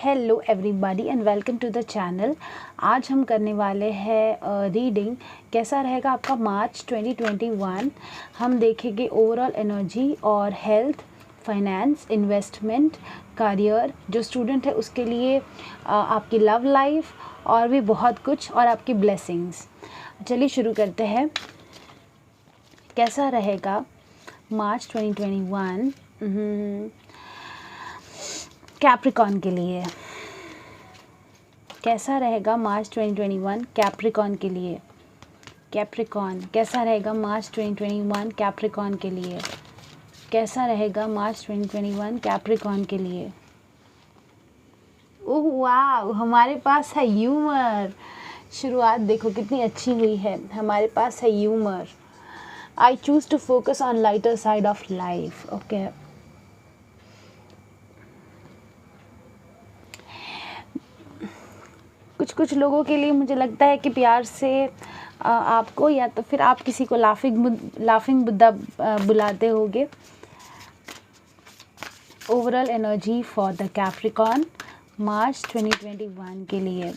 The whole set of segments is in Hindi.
Hello everybody and welcome to the channel. आज हम करने वाले हैं रीडिंग कैसा रहेगा आपका मार्च 2021। हम देखेंगे ओवरऑल एनर्जी और हेल्थ, फाइनेंस, इन्वेस्टमेंट, करियर, जो स्टूडेंट है उसके लिए आपकी लव लाइफ और भी बहुत कुछ, और आपकी ब्लेसिंग्स। चलिए शुरू करते हैं। कैसा रहेगा मार्च 2021 कैप्रिकॉर्न के लिए? कैसा रहेगा मार्च 2021 कैप्रिकॉर्न के लिए? कैप्रिकॉर्न कैसा रहेगा मार्च 2021 कैप्रिकॉर्न के लिए? कैसा रहेगा मार्च 2021 कैप्रिकॉर्न के लिए? ओह वाह, हमारे पास है ह्यूमर। शुरुआत देखो कितनी अच्छी हुई है। हमारे पास है humour. I choose to focus on lighter side of life. Okay, कुछ लोगों के लिए मुझे लगता है कि प्यार से आपको, या तो फिर आप किसी को लाफिंग बुद्धा बुलाते होगे। Overall energy for the Capricorn March 2021 के लिए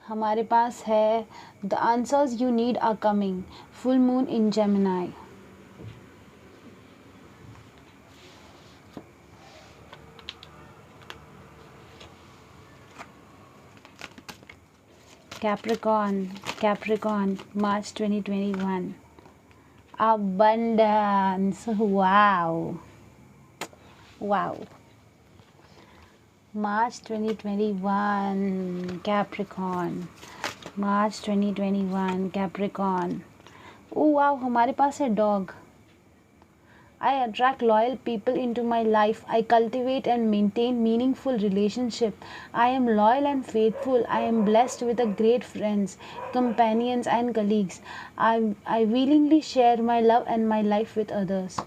हमारे पास है the answers you need are coming, full moon in Gemini. Capricorn, March 2021. Abundance. Wow. March 2021, Capricorn. March 2021, Capricorn. Oh wow, हमारे पास है dog. I attract loyal people into my life. I cultivate and maintain meaningful relationship. I am loyal and faithful. I am blessed with a great friends, companions and colleagues. I willingly share my love and my life with others.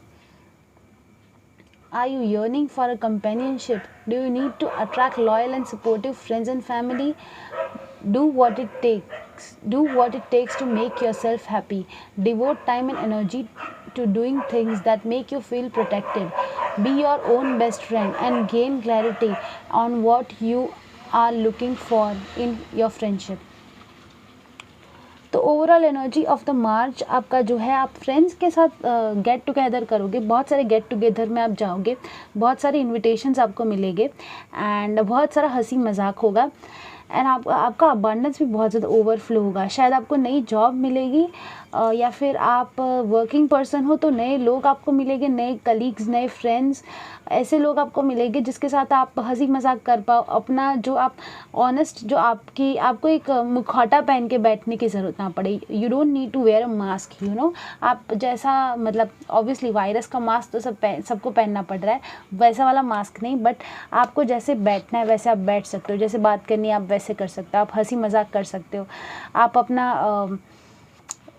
Are you yearning for a companionship? Do you need to attract loyal and supportive friends and family? Do what it takes to make yourself happy. Devote time and energy to doing things that make you feel protected. Be your own best friend and gain clarity on what you are looking for in your friendship. तो ओवरऑल एनर्जी ऑफ द मार्च आपका जो है, आप फ्रेंड्स के साथ गेट टुगेदर करोगे, बहुत सारे गेट टुगेदर में आप जाओगे, बहुत सारे इनविटेशंस आपको मिलेंगे एंड बहुत सारा हंसी मजाक होगा एंड आपका अबंडेंस भी बहुत ज़्यादा ओवरफ्लो होगा। शायद आपको नई जॉब मिलेगी या फिर आप वर्किंग पर्सन हो तो नए लोग आपको मिलेंगे, नए कलीग्स, नए फ्रेंड्स, ऐसे लोग आपको मिलेंगे जिसके साथ आप हंसी मजाक कर पाओ। अपना जो आप ऑनेस्ट, जो आपको एक मुखौटा पहन के बैठने की ज़रूरत ना पड़े। You don't need to wear a mask, you know. आप जैसा, मतलब ऑब्वियसली वायरस का मास्क तो सबको पहनना पड़ रहा है, वैसा वाला मास्क नहीं, बट आपको जैसे बैठना है वैसे आप बैठ सकते हो, जैसे बात करनी है आप वैसे कर सकते हो, आप हंसी मजाक कर सकते हो, आप अपना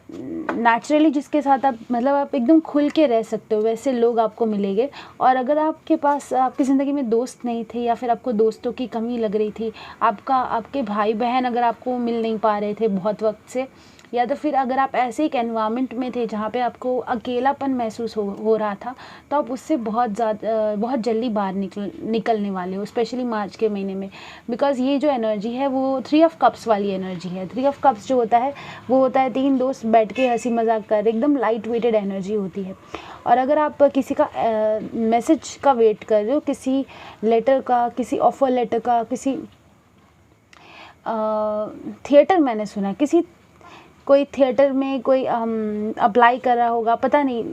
नेचुरली जिसके साथ आप, मतलब आप एकदम खुल के रह सकते हो, वैसे लोग आपको मिलेंगे। और अगर आपके पास, आपकी ज़िंदगी में दोस्त नहीं थे या फिर आपको दोस्तों की कमी लग रही थी, आपके भाई बहन अगर आपको मिल नहीं पा रहे थे बहुत वक्त से, या तो फिर अगर आप ऐसे एक एनवायरनमेंट में थे जहाँ पे आपको अकेलापन महसूस हो रहा था, तो आप उससे बहुत बहुत जल्दी बाहर निकलने वाले हो, स्पेशली मार्च के महीने में। बिकॉज़ ये जो एनर्जी है वो 3 ऑफ कप्स वाली एनर्जी है। 3 ऑफ कप्स जो होता है वो होता है 3 दोस्त बैठ के हंसी मजाक कर, एकदम लाइट वेटेड एनर्जी होती है। और अगर आप किसी का मैसेज का वेट कर रहे हो, किसी लेटर का, किसी ऑफर लेटर का, किसी थिएटर, मैंने सुना कोई थिएटर में कोई अप्लाई कर रहा होगा, पता नहीं,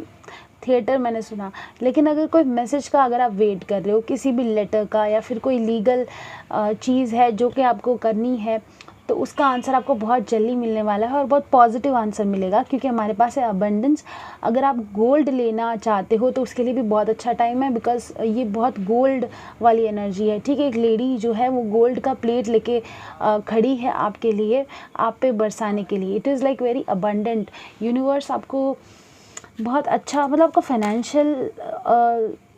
थिएटर मैंने सुना। लेकिन अगर कोई मैसेज का अगर आप वेट कर रहे हो, किसी भी लेटर का, या फिर कोई लीगल चीज़ है जो कि आपको करनी है, तो उसका आंसर आपको बहुत जल्दी मिलने वाला है और बहुत पॉजिटिव आंसर मिलेगा, क्योंकि हमारे पास है अबंडेंस। अगर आप गोल्ड लेना चाहते हो तो उसके लिए भी बहुत अच्छा टाइम है, बिकॉज ये बहुत गोल्ड वाली एनर्जी है। ठीक है, एक लेडी जो है वो गोल्ड का प्लेट लेके खड़ी है आपके लिए, आप पे बरसाने के लिए। It is like very abundant. Universe आपको बहुत अच्छा, मतलब आपका फाइनेंशियल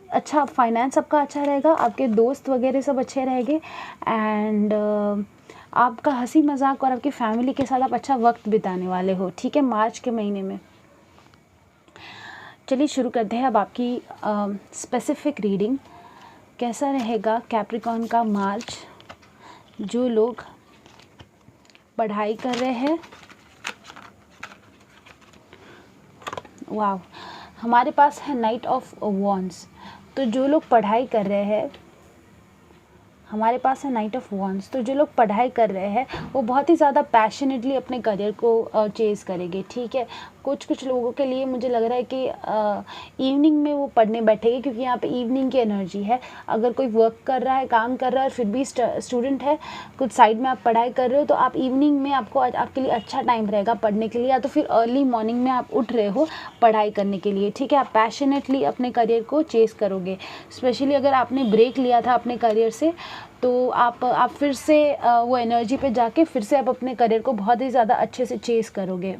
अच्छा, फाइनेंस आपका अच्छा रहेगा, आपके दोस्त वगैरह सब अच्छे रहेंगे एंड आपका हंसी मजाक और आपकी फैमिली के साथ आप अच्छा वक्त बिताने वाले हो। ठीक है, मार्च के महीने में। चलिए शुरू करते हैं अब आपकी स्पेसिफिक रीडिंग। कैसा रहेगा कैप्रिकॉर्न का मार्च? जो लोग पढ़ाई कर रहे हैं, वाह, हमारे पास है नाइट ऑफ वॉन्ड्स। तो जो लोग पढ़ाई कर रहे हैं, हमारे पास है नाइट ऑफ वॉन्ड्स, तो जो लोग पढ़ाई कर रहे हैं वो बहुत ही ज़्यादा पैशनेटली अपने करियर को चेज़ करेंगे, ठीक है। कुछ लोगों के लिए मुझे लग रहा है कि इवनिंग में वो पढ़ने बैठेंगे, क्योंकि यहाँ पे इवनिंग की एनर्जी है। अगर कोई वर्क कर रहा है, काम कर रहा है और फिर भी स्टूडेंट है, कुछ साइड में आप पढ़ाई कर रहे हो, तो आप इवनिंग में आपके लिए अच्छा टाइम रहेगा पढ़ने के लिए, या तो फिर अर्ली मॉर्निंग में आप उठ रहे हो पढ़ाई करने के लिए, ठीक है। आप पैशनेटली अपने करियर को चेज़ करोगे। स्पेशली अगर आपने ब्रेक लिया था अपने करियर से, तो आप फिर से वो एनर्जी पे जाके फिर से आप अपने करियर को बहुत ही ज़्यादा अच्छे से चेज़ करोगे।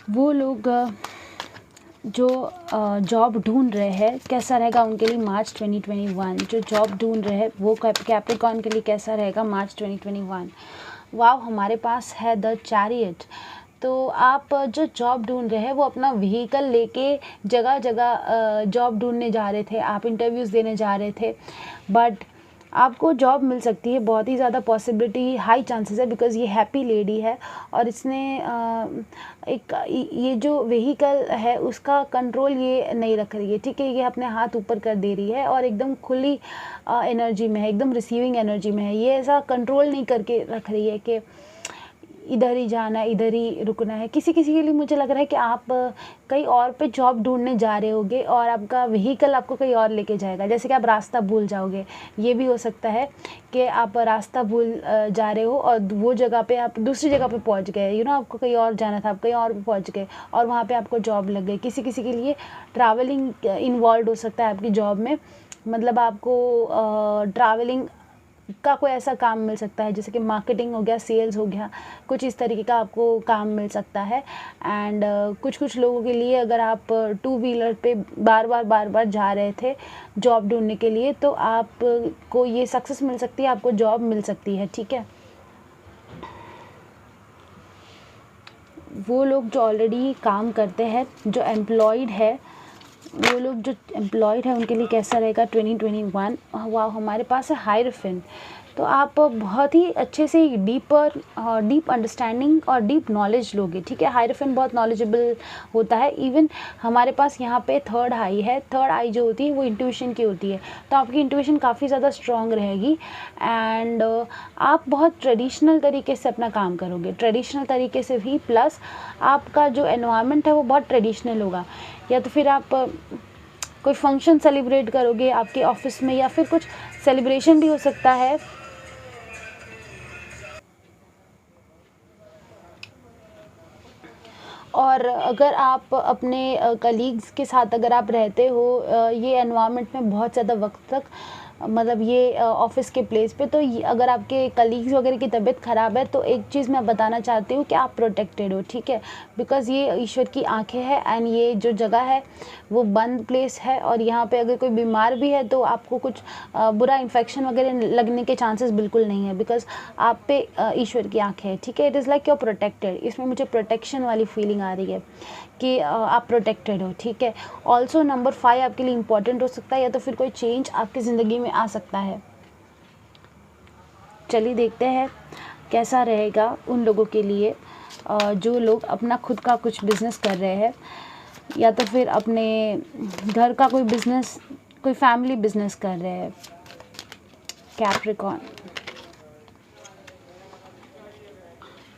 वो लोग जो जॉब ढूंढ रहे हैं, कैसा रहेगा उनके लिए मार्च 2021? जो जॉब ढूंढ रहे हैं वो कैप्रिकॉर्न के लिए कैसा रहेगा मार्च 2021? वाव, हमारे पास है द चैरियट। तो आप जो जॉब ढूंढ रहे हैं वो अपना व्हीकल लेके जगह जगह जॉब ढूंढने जा रहे थे, आप इंटरव्यूज़ देने जा रहे थे, बट आपको जॉब मिल सकती है। बहुत ही ज़्यादा पॉसिबिलिटी, हाई चांसेस है, बिकॉज़ ये हैप्पी लेडी है और इसने ये जो व्हीकल है उसका कंट्रोल ये नहीं रख रही है, ठीक है। ये अपने हाथ ऊपर कर दे रही है और एकदम खुली एनर्जी में है, एकदम रिसीविंग एनर्जी में है। ये ऐसा कंट्रोल नहीं करके रख रही है कि इधर ही जाना है, इधर ही रुकना है। किसी के लिए मुझे लग रहा है कि आप कहीं और पे जॉब ढूंढने जा रहे होगे और आपका व्हीकल आपको कहीं और लेके जाएगा, जैसे कि आप रास्ता भूल जाओगे। ये भी हो सकता है कि आप रास्ता भूल जा रहे हो और वो जगह पे आप दूसरी जगह पे पहुंच गए, आपको कहीं और जाना था, आप कहीं और पहुंच गए और वहाँ पे आपको जॉब लग गई। किसी के लिए ट्रैवलिंग इन्वॉल्व हो सकता है आपकी जॉब में, मतलब आपको ट्रैवलिंग का कोई ऐसा काम मिल सकता है, जैसे कि मार्केटिंग हो गया, सेल्स हो गया, कुछ इस तरीके का आपको काम मिल सकता है। एंड कुछ लोगों के लिए अगर आप टू व्हीलर पे बार बार जा रहे थे जॉब ढूंढने के लिए, तो आपको ये सक्सेस मिल सकती है, आपको जॉब मिल सकती है, ठीक है। वो लोग जो ऑलरेडी काम करते हैं, जो एम्प्लॉयड है, वो लोग जो एम्प्लॉयड है उनके लिए कैसा रहेगा 2021? वाह, हमारे पास है हायरफेंट। तो आप बहुत ही अच्छे से डीप अंडरस्टैंडिंग और डीप नॉलेज लोगे, ठीक है। हायरफेंट बहुत नॉलेजेबल होता है। इवन हमारे पास यहाँ पे थर्ड आई है। थर्ड आई जो होती है वो इंट्यूशन की होती है, तो आपकी इंट्यूशन काफ़ी ज़्यादा स्ट्रॉन्ग रहेगी। एंड आप बहुत ट्रेडिशनल तरीके से अपना काम करोगे, ट्रेडिशनल तरीके से भी, प्लस आपका जो एनवायरनमेंट है वो बहुत ट्रेडिशनल होगा। या तो फिर आप कोई फंक्शन सेलिब्रेट करोगे आपके ऑफिस में, या फिर कुछ सेलिब्रेशन भी हो सकता है। और अगर आप अपने कलीग्स के साथ अगर आप रहते हो ये एनवायरनमेंट में बहुत ज़्यादा वक्त तक, मतलब ये ऑफिस के प्लेस पे, तो अगर आपके कलीग्स वगैरह की तबीयत ख़राब है, तो एक चीज़ मैं बताना चाहती हूँ कि आप प्रोटेक्टेड हो, ठीक है। बिकॉज़ ये ईश्वर की आंखें हैं एंड ये जो जगह है वो बंद प्लेस है, और यहाँ पे अगर कोई बीमार भी है तो आपको कुछ बुरा इन्फेक्शन वगैरह लगने के चांसेस बिल्कुल नहीं है, बिकॉज़ आप पे ईश्वर की आंखें हैं, ठीक है। It is like you are protected. इसमें मुझे प्रोटेक्शन वाली फीलिंग आ रही है कि आप प्रोटेक्टेड हो, ठीक है। ऑल्सो नंबर 5 आपके लिए इम्पॉर्टेंट हो सकता है, या तो फिर कोई चेंज आपकी ज़िंदगी में आ सकता है। चलिए देखते हैं कैसा रहेगा उन लोगों के लिए जो लोग अपना खुद का कुछ बिज़नेस कर रहे हैं, या तो फिर अपने घर का कोई बिज़नेस, कोई फैमिली बिज़नेस कर रहे हैं। कैप्रिकॉर्न,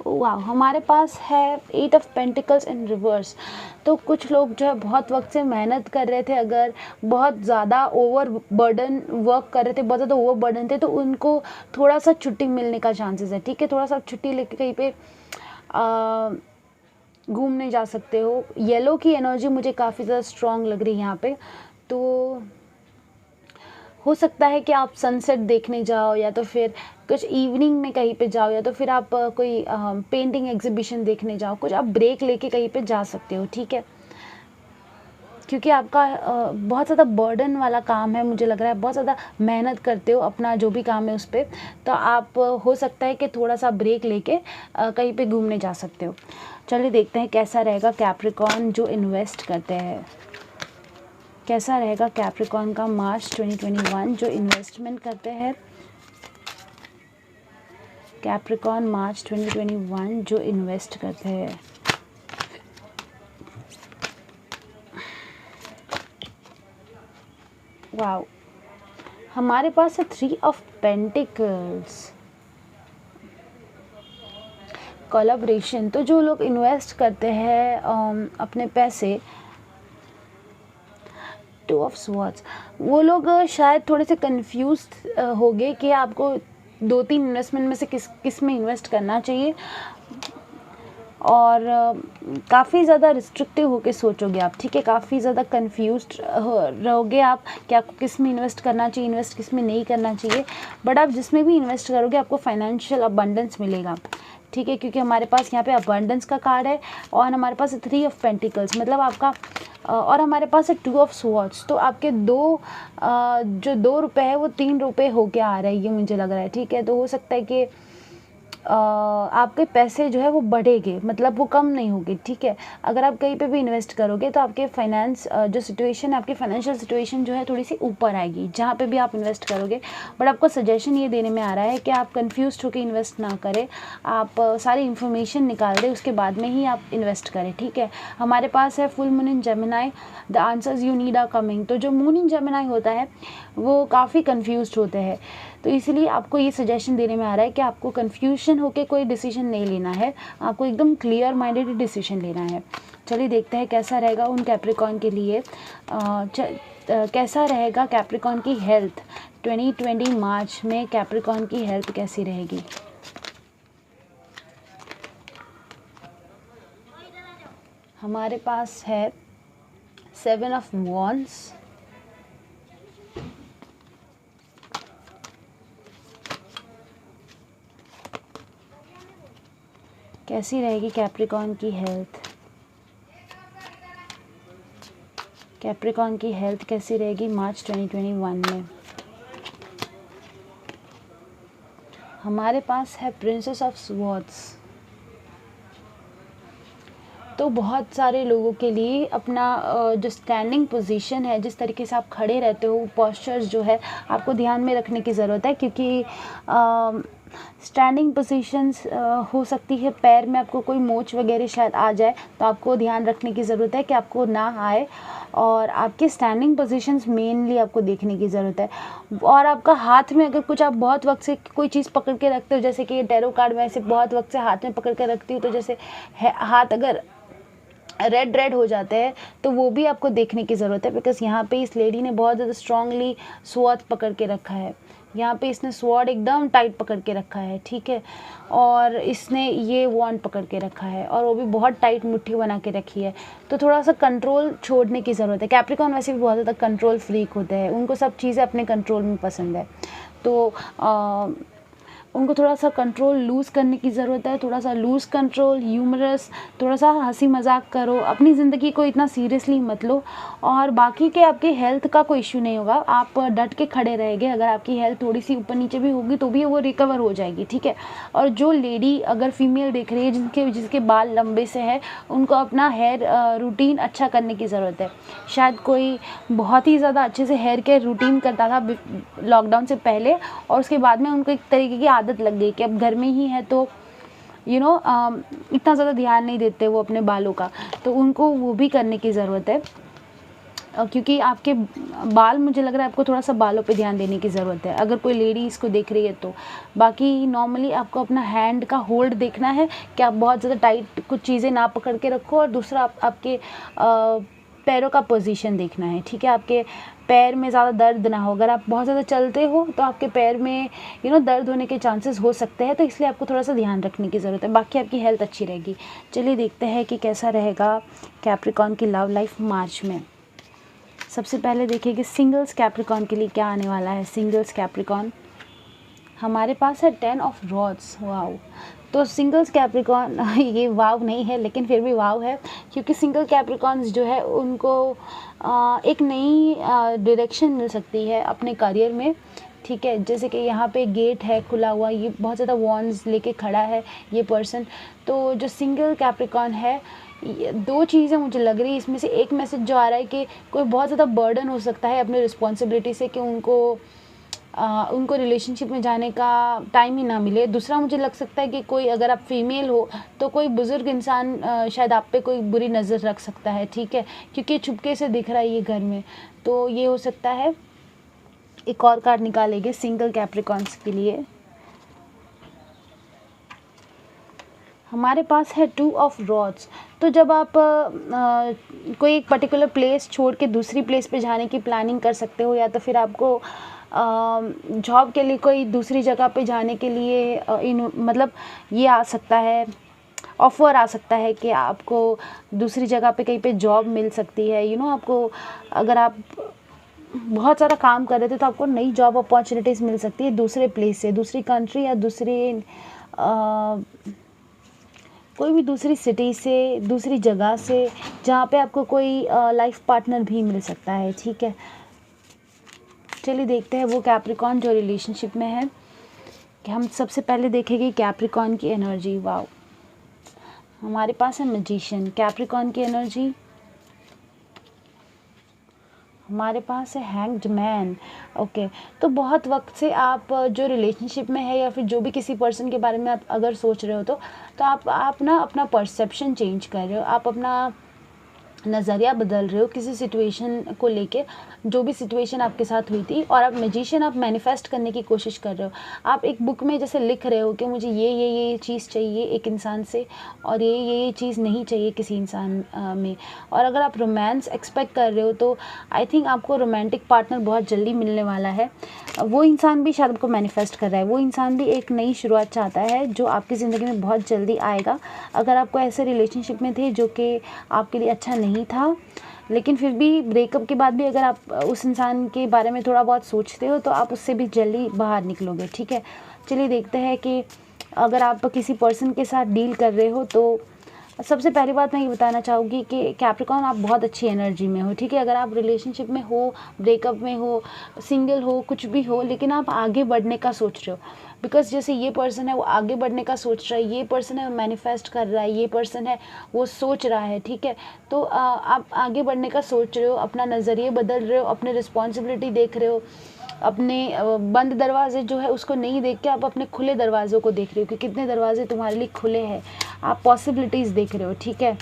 वाह, हमारे पास है 8 ऑफ पेंटिकल्स इन रिवर्स। तो कुछ लोग जो है बहुत वक्त से मेहनत कर रहे थे, अगर बहुत ज़्यादा ओवर बर्डन वर्क कर रहे थे, बहुत ज़्यादा ओवर बर्डन थे, तो उनको थोड़ा सा छुट्टी मिलने का चांसेस है, ठीक है। थोड़ा सा छुट्टी लेके कहीं पे घूमने जा सकते हो। येलो की एनर्जी मुझे काफ़ी ज़्यादा स्ट्रॉन्ग लग रही है यहाँ पे। तो हो सकता है कि आप सनसेट देखने जाओ, या तो फिर कुछ इवनिंग में कहीं पे जाओ, या तो फिर आप कोई पेंटिंग एग्जीबिशन देखने जाओ, कुछ आप ब्रेक लेके कहीं पे जा सकते हो, ठीक है। क्योंकि आपका बहुत ज़्यादा बर्डन वाला काम है, मुझे लग रहा है बहुत ज़्यादा मेहनत करते हो अपना जो भी काम है उस पर, तो आप हो सकता है कि थोड़ा सा ब्रेक लेके कहीं पे घूमने जा सकते हो। चलिए देखते हैं कैसा रहेगा कैप्रिकॉर्न जो इन्वेस्ट करते हैं। कैसा रहेगा कैप्रिकॉर्न का मार्च 2021 जो इन्वेस्टमेंट करते हैं। कैप्रिकॉर्न मार्च 2021 जो इन्वेस्ट करते हैं। वाओ, हमारे पास है 3 ऑफ पेंटिकल्स, कोलैबोरेशन। तो जो लोग इन्वेस्ट करते हैं अपने पैसे, 2 ऑफ स्वॉर्ड्स, वो लोग शायद थोड़े से कंफ्यूज हो गए कि आपको 2-3 इन्वेस्टमेंट में से किस में इन्वेस्ट करना चाहिए, और काफ़ी ज़्यादा रिस्ट्रिक्टिव होके सोचोगे आप, ठीक है। काफ़ी ज़्यादा कंफ्यूज्ड रहोगे आप कि आपको किस में इन्वेस्ट करना चाहिए, इन्वेस्ट किस में नहीं करना चाहिए। बट आप जिसमें भी इन्वेस्ट करोगे आपको फाइनेंशियल अबंडेंस मिलेगा, ठीक है। क्योंकि हमारे पास यहाँ पे अबंडेंस का कार्ड है और हमारे पास है 3 ऑफ पेंटिकल्स, मतलब आपका और हमारे पास है 2 ऑफ स्वॉर्ड्स। तो आपके जो 2 रुपए है वो 3 रुपए होके आ रहा है, ये मुझे लग रहा है, ठीक है। तो हो सकता है कि आपके पैसे जो है वो बढ़ेंगे, मतलब वो कम नहीं होंगे, ठीक है। अगर आप कहीं पे भी इन्वेस्ट करोगे तो आपके फाइनेंस जो सिचुएशन है, आपकी फाइनेंशियल सिचुएशन जो है थोड़ी सी ऊपर आएगी जहाँ पे भी आप इन्वेस्ट करोगे। बट आपको सजेशन ये देने में आ रहा है कि आप कंफ्यूज होकर इन्वेस्ट ना करें, आप सारी इन्फॉर्मेशन निकाल दें, उसके बाद में ही आप इन्वेस्ट करें, ठीक है। हमारे पास है full moon in Gemini, the answers you need are coming. तो जो मून इन जेमिनाई होता है वो काफ़ी कन्फ्यूज होते हैं, तो इसलिए आपको ये सजेशन देने में आ रहा है कि आपको कन्फ्यूजन होकर कोई डिसीजन नहीं लेना है, आपको एकदम क्लियर माइंडेड डिसीजन लेना है। चलिए देखते हैं कैसा रहेगा उन कैप्रिकॉर्न के लिए। कैसा रहेगा कैप्रिकॉर्न की हेल्थ 2020 मार्च में, कैप्रिकॉर्न की हेल्थ कैसी रहेगी। हमारे पास है 7 ऑफ वॉन्ड्स, कैसी रहेगी कैप्रिकॉर्न की हेल्थ। कैप्रिकॉर्न की हेल्थ कैसी रहेगी मार्च 2021 में। हमारे पास है प्रिंसेस ऑफ स्वॉर्ड्स। तो बहुत सारे लोगों के लिए अपना जो स्टैंडिंग पोजीशन है, जिस तरीके से आप खड़े रहते हो, पोस्चर्स जो है आपको ध्यान में रखने की ज़रूरत है, क्योंकि स्टैंडिंग पोजीशंस हो सकती है पैर में आपको कोई मोच वगैरह शायद आ जाए, तो आपको ध्यान रखने की ज़रूरत है कि आपको ना आए, और आपके स्टैंडिंग पोजीशंस मेनली आपको देखने की ज़रूरत है। और आपका हाथ में अगर कुछ आप बहुत वक्त से कोई चीज़ पकड़ के रखते हो, जैसे कि टैरो कार्ड में ऐसे बहुत वक्त से हाथ में पकड़ के रखती हूँ, तो जैसे हाथ अगर रेड हो जाते हैं तो वो भी आपको देखने की ज़रूरत है, बिकॉज यहाँ पे इस लेडी ने बहुत ज़्यादा स्ट्रांगली स्वॉर्ड पकड़ के रखा है। यहाँ पे इसने स्वॉर्ड एकदम टाइट पकड़ के रखा है, ठीक है। और इसने ये वॉन्ड पकड़ के रखा है और वो भी बहुत टाइट मुट्ठी बना के रखी है। तो थोड़ा सा कंट्रोल छोड़ने की ज़रूरत है। कैप्रिकॉर्न वैसे भी बहुत ज़्यादा कंट्रोल फ्रीक होते हैं, उनको सब चीज़ें अपने कंट्रोल में पसंद है, तो उनको थोड़ा सा कंट्रोल लूज़ करने की ज़रूरत है। थोड़ा सा लूज़ कंट्रोल, ह्यूमरस, थोड़ा सा हंसी मजाक करो, अपनी ज़िंदगी को इतना सीरियसली मत लो। और बाकी के आपके हेल्थ का कोई इशू नहीं होगा, आप डट के खड़े रहेंगे। अगर आपकी हेल्थ थोड़ी सी ऊपर नीचे भी होगी तो भी वो रिकवर हो जाएगी, ठीक है। और जो लेडी अगर फीमेल देख रही है जिसके बाल लंबे से है, उनको अपना हेयर रूटीन अच्छा करने की ज़रूरत है। शायद कोई बहुत ही ज़्यादा अच्छे से हेयर केयर रूटीन करता था लॉकडाउन से पहले, और उसके बाद में उनको एक तरीके की आदत लग गई कि अब घर में ही है तो इतना ज़्यादा ध्यान नहीं देते वो अपने बालों का, तो उनको वो भी करने की ज़रूरत है। क्योंकि आपके बाल, मुझे लग रहा है आपको थोड़ा सा बालों पे ध्यान देने की ज़रूरत है अगर कोई लेडी इसको देख रही है तो। बाकी नॉर्मली आपको अपना हैंड का होल्ड देखना है कि आप बहुत ज़्यादा टाइट कुछ चीज़ें ना पकड़ के रखो, और दूसरा आपके पैरों का पोजीशन देखना है, ठीक है। आपके पैर में ज़्यादा दर्द ना हो। अगर आप बहुत ज़्यादा चलते हो तो आपके पैर में दर्द होने के चांसेस हो सकते हैं, तो इसलिए आपको थोड़ा सा ध्यान रखने की ज़रूरत है। बाकी आपकी हेल्थ अच्छी रहेगी। चलिए देखते हैं कि कैसा रहेगा कैप्रिकॉर्न की लव लाइफ मार्च में। सबसे पहले देखिए कि सिंगल्स कैप्रिकॉर्न के लिए क्या आने वाला है। सिंगल्स कैप्रिकॉर्न, हमारे पास है 10 ऑफ रॉड्स। वाओ, तो सिंगल्स कैप्रिकॉर्न ये वाव नहीं है लेकिन फिर भी वाव है, क्योंकि सिंगल कैप्रिकॉर्न्स जो है उनको एक नई डायरेक्शन मिल सकती है अपने करियर में, ठीक है। जैसे कि यहाँ पे गेट है खुला हुआ, ये बहुत ज़्यादा वॉन्ड्स लेके खड़ा है ये पर्सन। तो जो सिंगल कैप्रिकॉर्न है, ये दो चीज़ें मुझे लग रही है इसमें से। एक मैसेज जो आ रहा है कि कोई बहुत ज़्यादा बर्डन हो सकता है अपनी रिस्पॉन्सिबिलिटी से, कि उनको रिलेशनशिप में जाने का टाइम ही ना मिले। दूसरा मुझे लग सकता है कि कोई, अगर आप फीमेल हो तो कोई बुज़ुर्ग इंसान शायद आप पे कोई बुरी नज़र रख सकता है, ठीक है, क्योंकि चुपके से दिख रहा है ये घर में, तो ये हो सकता है। एक और कार्ड निकालेंगे सिंगल कैप्रिकॉर्न्स के लिए। हमारे पास है 2 ऑफ रॉड्स। तो जब आप कोई एक पर्टिकुलर प्लेस छोड़ के दूसरी प्लेस पे जाने की प्लानिंग कर सकते हो, या तो फिर आपको जॉब के लिए कोई दूसरी जगह पे जाने के लिए मतलब ये आ सकता है, ऑफ़र आ सकता है कि आपको दूसरी जगह पे कहीं पे जॉब मिल सकती है। आपको, अगर आप बहुत सारा काम कर रहे थे तो आपको नई जॉब अपॉर्चुनिटीज़ मिल सकती है दूसरे प्लेस से, दूसरी कंट्री या कोई भी दूसरी सिटी से, दूसरी जगह से, जहाँ पे आपको कोई लाइफ पार्टनर भी मिल सकता है, ठीक है। चलिए देखते हैं वो कैप्रिकॉर्न जो रिलेशनशिप में है, कि हम सबसे पहले देखेंगे कैप्रिकॉर्न की एनर्जी। वाओ, हमारे पास है मैजिशियन। कैप्रिकॉर्न की एनर्जी, हमारे पास है हैंग्ड मैन। ओके, तो बहुत वक्त से आप जो रिलेशनशिप में है, या फिर जो भी किसी पर्सन के बारे में आप अगर सोच रहे हो, तो आप ना अपना परसेप्शन चेंज कर रहे हो, आप अपना नज़रिया बदल रहे हो किसी सिचुएशन को लेके, जो भी सिचुएशन आपके साथ हुई थी, और आप मैजिशियन, आप मैनिफेस्ट करने की कोशिश कर रहे हो। आप एक बुक में जैसे लिख रहे हो कि मुझे ये चीज़ चाहिए एक इंसान से, और ये चीज़ नहीं चाहिए किसी इंसान में। और अगर आप रोमांस एक्सपेक्ट कर रहे हो तो आई थिंक आपको रोमांटिक पार्टनर बहुत जल्दी मिलने वाला है। वो इंसान भी शायद आपको मैनिफेस्ट कर रहा है, वो इंसान भी एक नई शुरुआत चाहता है जो आपकी ज़िंदगी में बहुत जल्दी आएगा। अगर आपको ऐसे रिलेशनशिप में थे जो कि आपके लिए अच्छा नहीं था, लेकिन फिर भी ब्रेकअप के बाद भी अगर आप उस इंसान के बारे में थोड़ा बहुत सोचते हो, तो आप उससे भी जल्दी बाहर निकलोगे, ठीक है। चलिए देखते हैं कि अगर आप किसी पर्सन के साथ डील कर रहे हो, तो सबसे पहली बात मैं ये बताना चाहूँगी कि कैप्रिकॉर्न, आप बहुत अच्छी एनर्जी में हो, ठीक है। अगर आप रिलेशनशिप में हो, ब्रेकअप में हो, सिंगल हो, कुछ भी हो, लेकिन आप आगे बढ़ने का सोच रहे हो, बिकॉज जैसे ये पर्सन है वो आगे बढ़ने का सोच रहा है, ये पर्सन है वो मैनिफेस्ट कर रहा है, ये पर्सन है वो सोच रहा है, ठीक है। तो आप आगे बढ़ने का सोच रहे हो, अपना नज़रिए बदल रहे हो, अपने रिस्पॉन्सिबिलिटी देख रहे हो, अपने बंद दरवाजे जो है उसको नहीं देख के आप अपने खुले दरवाज़ों को देख रहे हो कि कितने दरवाजे तुम्हारे लिए खुले हैं, आप पॉसिबिलिटीज़ देख रहे हो, ठीक है।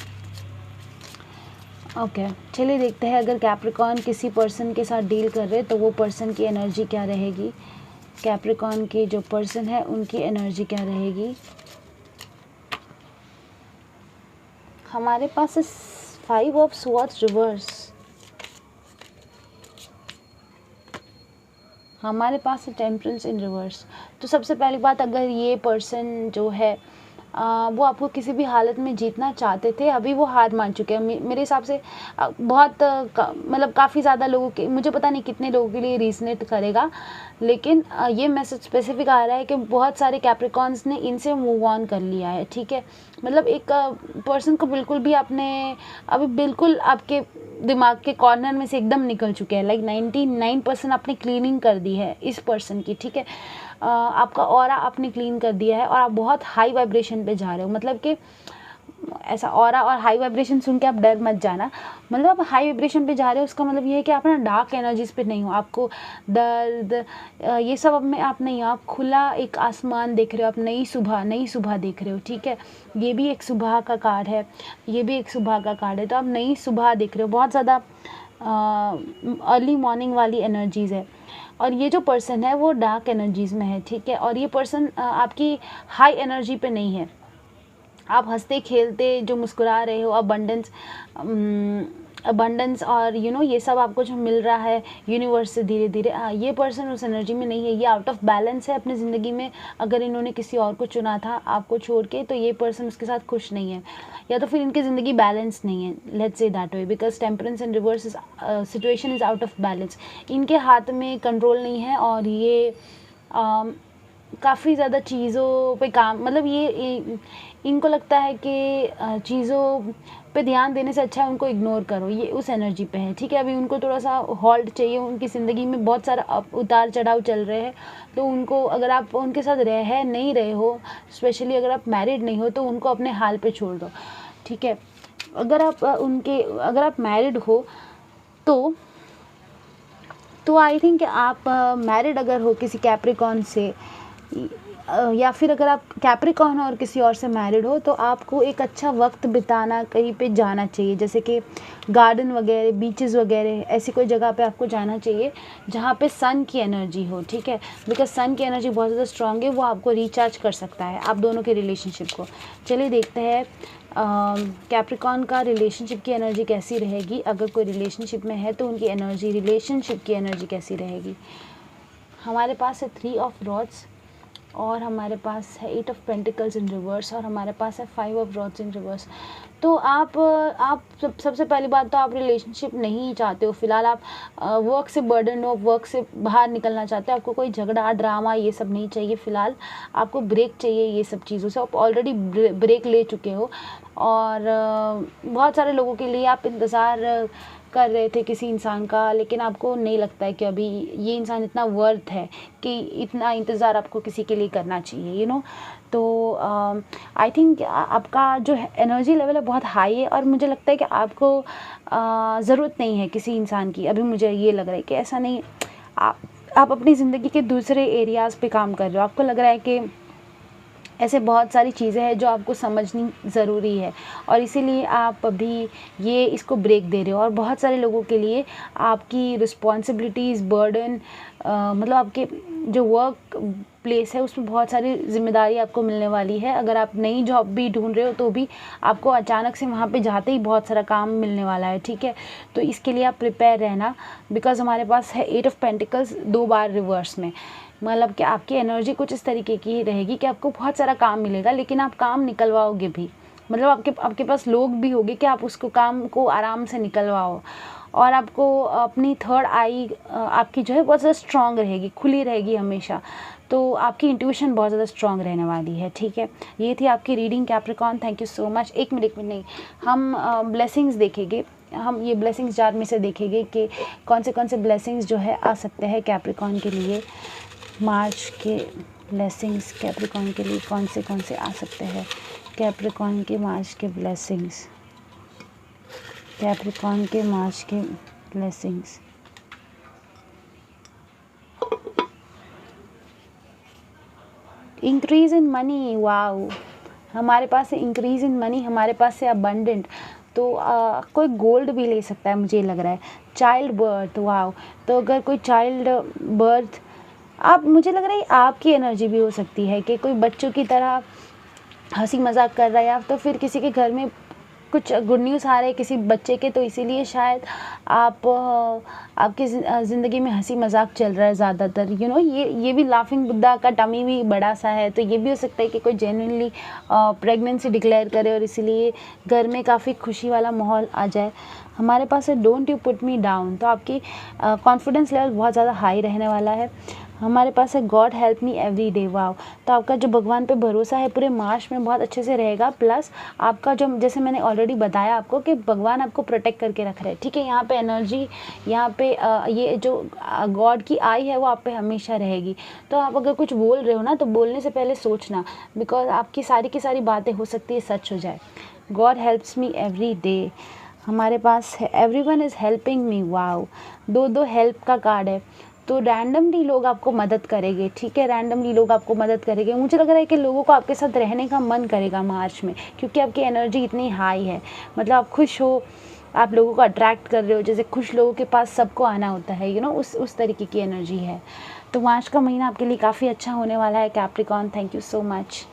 ओके, चलिए देखते हैं अगर कैप्रिकॉर्न किसी पर्सन के साथ डील कर रहे हैं तो वो पर्सन की एनर्जी क्या रहेगी। कैप्रिकॉर्न के जो पर्सन है उनकी एनर्जी क्या रहेगी। हमारे पास है 5 ऑफ स्वॉर्ड्स रिवर्स, हमारे पास है टेम्परेंस इन रिवर्स। तो सबसे पहली बात, अगर ये पर्सन जो है वो आपको किसी भी हालत में जीतना चाहते थे, अभी वो हार मान चुके हैं। मेरे हिसाब से बहुत मतलब काफ़ी ज़्यादा लोगों के, मुझे पता नहीं कितने लोगों के लिए रीजनेट करेगा, लेकिन ये मैसेज स्पेसिफिक आ रहा है कि बहुत सारे कैप्रिकॉर्न्स ने इनसे मूव ऑन कर लिया है, ठीक है। मतलब एक पर्सन को बिल्कुल भी आपने अभी बिल्कुल आपके दिमाग के कॉर्नर में से एकदम निकल चुके हैं, लाइक 99% आपने क्लीनिंग कर दी है इस पर्सन की, ठीक है। आपका ऑरा आपने क्लीन कर दिया है और आप बहुत हाई वाइब्रेशन पे जा रहे हो। मतलब कि ऐसा ऑरा और हाई वाइब्रेशन सुन के आप डर मत जाना, मतलब आप हाई वाइब्रेशन पे जा रहे हो, उसका मतलब ये है कि आप ना डार्क एनर्जीज़ पे नहीं हो, आपको दर्द ये सब अब में आप नहीं हो, आप खुला एक आसमान देख रहे हो, आप नई सुबह देख रहे हो, ठीक है। ये भी एक सुबह का कार्ड है, ये भी एक सुबह का कार्ड है, तो आप नई सुबह देख रहे हो, बहुत ज़्यादा अर्ली मॉर्निंग वाली एनर्जीज़ है। और ये जो पर्सन है वो डार्क एनर्जीज़ में है, ठीक है। और ये पर्सन आपकी हाई एनर्जी पे नहीं है, आप हंसते खेलते जो मुस्कुरा रहे हो, अबंडेंस और ये सब आपको जो मिल रहा है यूनिवर्स से धीरे धीरे, ये पर्सन उस एनर्जी में नहीं है, ये आउट ऑफ बैलेंस है अपनी ज़िंदगी में। अगर इन्होंने किसी और को चुना था आपको छोड़ के, तो ये पर्सन उसके साथ खुश नहीं है, या तो फिर इनकी ज़िंदगी बैलेंस नहीं है, let's say that way, because temperance and reverse is situation is out of balance. इनके हाथ में कंट्रोल नहीं है, और ये काफ़ी ज़्यादा चीज़ों पे काम, मतलब ये इनको लगता है कि चीज़ों पे ध्यान देने से अच्छा है उनको इग्नोर करो, ये उस एनर्जी पे है। ठीक है, अभी उनको थोड़ा सा हॉल्ट चाहिए, उनकी ज़िंदगी में बहुत सारा उतार चढ़ाव चल रहे हैं, तो उनको, अगर आप उनके साथ नहीं रहे हो, स्पेशली अगर आप मैरिड नहीं हो, तो उनको अपने हाल पे छोड़ दो। ठीक है, अगर आप मैरिड हो तो आई थिंक आप मैरिड अगर हो किसी कैप्रिकॉन से, या फिर अगर आप कैप्रिकॉन हो और किसी और से मैरिड हो, तो आपको एक अच्छा वक्त बिताना, कहीं पे जाना चाहिए, जैसे कि गार्डन वगैरह, बीचेस वगैरह, ऐसी कोई जगह पे आपको जाना चाहिए जहाँ पे सन की एनर्जी हो। ठीक है, बिकॉज सन की एनर्जी बहुत ज़्यादा स्ट्रांग है, वो आपको रिचार्ज कर सकता है आप दोनों के रिलेशनशिप को। चलिए देखते हैं कैप्रिकॉन का रिलेशनशिप की एनर्जी कैसी रहेगी। अगर कोई रिलेशनशिप में है तो उनकी एनर्जी, रिलेशनशिप की एनर्जी कैसी रहेगी। हमारे पास है 3 ऑफ रॉड्स, और हमारे पास है 8 ऑफ पेंटिकल्स इन रिवर्स, और हमारे पास है 5 ऑफ रॉड्स इन रिवर्स। तो आप सबसे पहली बात तो आप रिलेशनशिप नहीं चाहते हो फिलहाल, आप वर्क से बर्डन हो, वर्क से बाहर निकलना चाहते हो, आपको कोई झगड़ा ड्रामा ये सब नहीं चाहिए फिलहाल, आपको ब्रेक चाहिए ये सब चीज़ों से। आप ऑलरेडी ब्रेक ले चुके हो, और बहुत सारे लोगों के लिए आप इंतज़ार कर रहे थे किसी इंसान का, लेकिन आपको नहीं लगता है कि अभी ये इंसान इतना वर्थ है कि इतना इंतज़ार आपको किसी के लिए करना चाहिए, यू नो। तो आई थिंक आपका जो एनर्जी लेवल है बहुत हाई है, और मुझे लगता है कि आपको ज़रूरत नहीं है किसी इंसान की। अभी मुझे ये लग रहा है कि ऐसा नहीं, आप अपनी ज़िंदगी के दूसरे एरियाज़ पे काम कर रहे हो, आपको लग रहा है कि ऐसे बहुत सारी चीज़ें हैं जो आपको समझनी ज़रूरी है, और इसीलिए आप अभी ये इसको ब्रेक दे रहे हो। और बहुत सारे लोगों के लिए आपकी रिस्पॉन्सिबिलिटीज़, बर्डन, मतलब आपके जो वर्क प्लेस है उसमें बहुत सारी जिम्मेदारी आपको मिलने वाली है। अगर आप नई जॉब भी ढूंढ रहे हो तो भी आपको अचानक से वहाँ पे जाते ही बहुत सारा काम मिलने वाला है। ठीक है, तो इसके लिए आप प्रिपेयर रहना, बिकॉज हमारे पास है 8 ऑफ पेंटिकल्स 2 बार रिवर्स में। मतलब कि आपकी एनर्जी कुछ इस तरीके की रहेगी कि आपको बहुत सारा काम मिलेगा, लेकिन आप काम निकलवाओगे भी, मतलब आपके पास लोग भी होंगे कि आप उसको काम को आराम से निकलवाओ। और आपको अपनी थर्ड आई आपकी जो है बहुत ज़्यादा स्ट्रांग रहेगी, खुली रहेगी हमेशा, तो आपकी इंट्यूशन बहुत ज़्यादा स्ट्रांग रहने वाली है। ठीक है, ये थी आपकी reading Capricorn. Thank you so much. एक मिनट नहीं, हम ब्लेसिंग्स देखेंगे, हम ये ब्लेसिंग्स जार में से देखेंगे कि कौन से ब्लेसिंग्स जो है आ सकते हैं कैप्रिकॉन के लिए। मार्च के ब्लेसिंग्स कैप्रिकॉन के लिए कौन से आ सकते हैं। कैप्रिकॉन के मार्च के ब्लेसिंग्स, कैप्रिकॉन के मार्च के blessings. Increase in money, wow, हमारे पास है इंक्रीज इन मनी, हमारे पास है अबंडेंट। तो कोई गोल्ड भी ले सकता है मुझे लग रहा है। चाइल्ड बर्थ, वाओ, तो अगर कोई चाइल्ड बर्थ, आप, मुझे लग रहा है आपकी एनर्जी भी हो सकती है कि कोई बच्चों की तरह हंसी मजाक कर रहा है, या तो फिर किसी के घर में कुछ गुड न्यूज़ आ रहे हैं किसी बच्चे के, तो इसीलिए शायद आपकी ज़िंदगी में हंसी मजाक चल रहा है ज़्यादातर, यू नो। ये भी लाफिंग बुद्धा का टमी भी बड़ा सा है, तो ये भी हो सकता है कि कोई जेन्युइनली प्रेगनेंसी डिक्लेयर करे और इसीलिए घर में काफ़ी खुशी वाला माहौल आ जाए। हमारे पास है don't you put me down, तो आपकी कॉन्फिडेंस लेवल बहुत ज़्यादा हाई रहने वाला है। हमारे पास है God help me every day, wow, तो आपका जो भगवान पे भरोसा है पूरे मार्च में बहुत अच्छे से रहेगा। प्लस आपका जो, जैसे मैंने ऑलरेडी बताया आपको कि भगवान आपको प्रोटेक्ट करके रख रहे हैं। ठीक है, यहाँ पे एनर्जी, यहाँ पे ये जो गॉड की आई है वो आप पे हमेशा रहेगी। तो आप अगर कुछ बोल रहे हो ना, तो बोलने से पहले सोचना, बिकॉज आपकी सारी की सारी बातें हो सकती है सच हो जाए। God helps me every day. हमारे पास है everyone is helping me, wow, दो हेल्प का कार्ड है। तो रैंडमली लोग आपको मदद करेंगे। ठीक है, रैंडमली लोग आपको मदद करेंगे। मुझे लग रहा है कि लोगों को आपके साथ रहने का मन करेगा मार्च में, क्योंकि आपकी एनर्जी इतनी हाई है। मतलब आप खुश हो, आप लोगों को अट्रैक्ट कर रहे हो, जैसे खुश लोगों के पास सबको आना होता है, यू नो, उस तरीके की एनर्जी है। तो मार्च का महीना आपके लिए काफ़ी अच्छा होने वाला है Capricorn. Thank you so much.